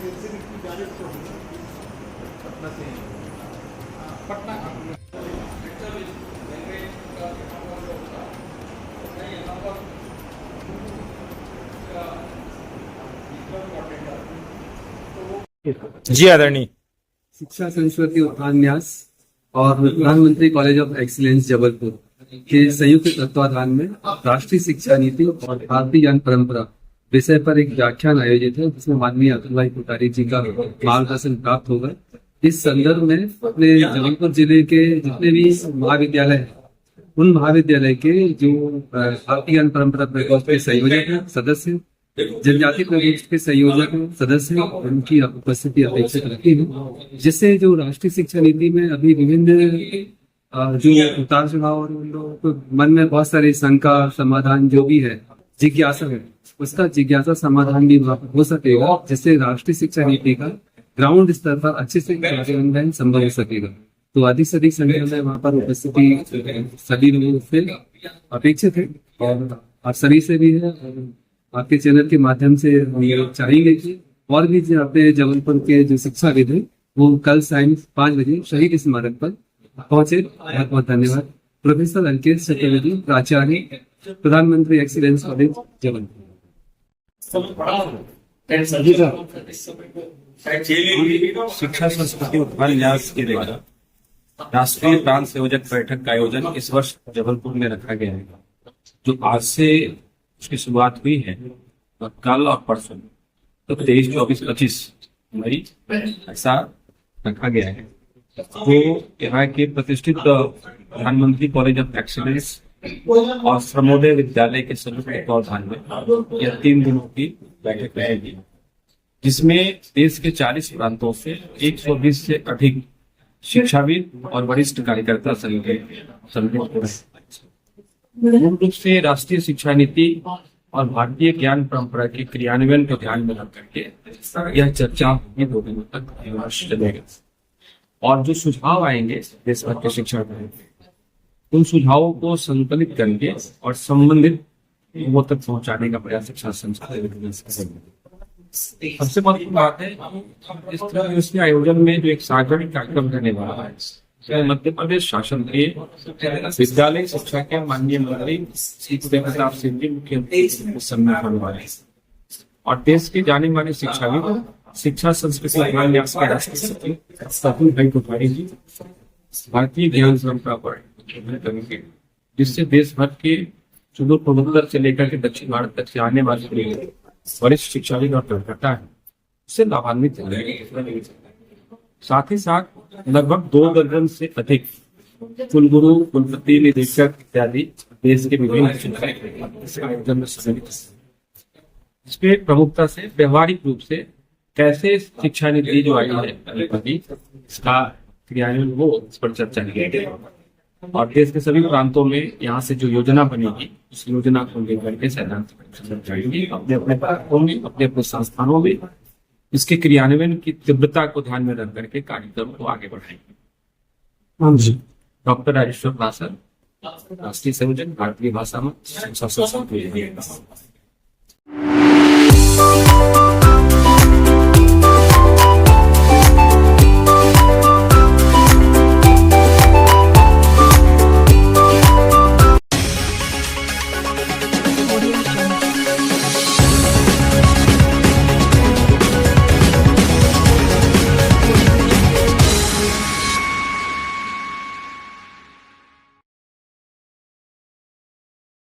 पटना से पटना जी आदरणीय। शिक्षा संस्कृति उपन्यास और प्रधानमंत्री कॉलेज ऑफ एक्सीलेंस जबलपुर के संयुक्त तत्वाधान में राष्ट्रीय शिक्षा नीति और भारतीय ज्ञान परंपरा विषय पर एक व्याख्यान आयोजित है, जिसमें माननीय अतुल भाई कोठारी जी का मार्गदर्शन प्राप्त होगा। इस संदर्भ में अपने जबलपुर जिले के जितने भी महाविद्यालय हैं, उन महाविद्यालय के जो भारतीय ज्ञान परंपरा प्रकोष्ठ के संयोजक हैं, सदस्य, जनजाति प्रकोष्ठ के संयोजक सदस्य, उनकी उपस्थिति अपेक्षित रहती है, जिससे जो राष्ट्रीय शिक्षा नीति में अभी विभिन्न जो उतार चढ़ाव और उन लोगों को मन में बहुत सारी शंका समाधान जो भी है, जिज्ञासा है, उसका जिज्ञासा समाधान भी वहाँ पर हो सकेगा, जिससे राष्ट्रीय शिक्षा नीति का ग्राउंड स्तर पर अच्छे से कार्यान्वयन संभव हो सकेगा। तो अधिक से अधिक संख्या में वहाँ पर उपस्थिति सभी लोगों से अपेक्षित है और आप सभी से भी है। आपके चैनल के माध्यम से हम ये चाहेंगे कि और भी जो अपने जबलपुर के जो शिक्षाविद है वो कल सायं 5 बजे शहीद स्मारक पर पहुंचे। बहुत बहुत धन्यवाद। प्रोफेसर अंकित चतुर्वेदी, प्राचार्य, प्रधानमंत्री एक्सीलेंस कॉलेज जबलपुर। शिक्षा संस्कृति उपन्यास के द्वारा राष्ट्रीय प्रांत संयोजक बैठक का आयोजन इस वर्ष जबलपुर में रखा गया है, जो आज से उसकी शुरुआत हुई है और कल और परसों तो 23, 24, 25 मई ऐसा रखा गया है। तो यहाँ के प्रतिष्ठित प्रधानमंत्री कॉलेज ऑफ एक्सीलेंस और श्रमोदय विद्यालय के संयुक्त तत्वाधान में यह 3 दिनों की बैठक रहेगी, जिसमें देश के 40 प्रांतों से 120 से अधिक शिक्षाविद और वरिष्ठ कार्यकर्ता सम्मिलित हो रहे। मूल रूप से राष्ट्रीय शिक्षा नीति और भारतीय ज्ञान परंपरा के क्रियान्वयन को ध्यान में रख करके यह चर्चा 2 दिनों तक चलेगा और जो सुझाव आएंगे देश भर के शिक्षा में, उन सुझावों को संकलित करके और संबंधित लोगों तक पहुंचाने का प्रयास शिक्षा संस्कृति। सबसे महत्वपूर्ण बात है, इस तरह के आयोजन में जो एक सार्वजनिक कार्यक्रम रहने वाला है, मध्य प्रदेश शासन के विद्यालय शिक्षा के माननीय मंत्री श्री उदय प्रताप सिंह जी मुख्यमंत्री सम्मिलित होने वाले और देश के जाने माने शिक्षाविद, शिक्षा संस्कृति उपन्यास के राष्ट्रीय सचिव अतुल भाई कोठारी जी भारतीय ज्ञान परंपरा पर करेंगे, जिससे देश भर के सुदूर पूर्वोत्तर से लेकर के दक्षिण भारत तक से आने वाले वरिष्ठ शिक्षाविद और कार्यकर्ता है उससे लाभान्वित होंगे। साथ ही साथ लगभग 2 दर्जन से अधिक कुलगुरु, कुलपति, निदेशक इत्यादि देश के विभिन्न आयोजन में सम्मिलित। इसके प्रमुखता से व्यवहारिक रूप से कैसे शिक्षा नीति जो आई है इसका क्रियान्वयन हो, इस पर चर्चा की गई और देश के सभी प्रांतों में यहाँ से जो योजना बनेगी उस योजना को लेकर के सैद्धांतिक अपने अपने प्रांतों में, अपने अपने संस्थानों में इसके क्रियान्वयन की तीव्रता को ध्यान में रख करके कार्यक्रम को आगे बढ़ाएंगे। डॉक्टर राजेश्वर भाषण, राष्ट्रीय संयोजक, भारतीय भाषा में शिक्षा संस्कृति।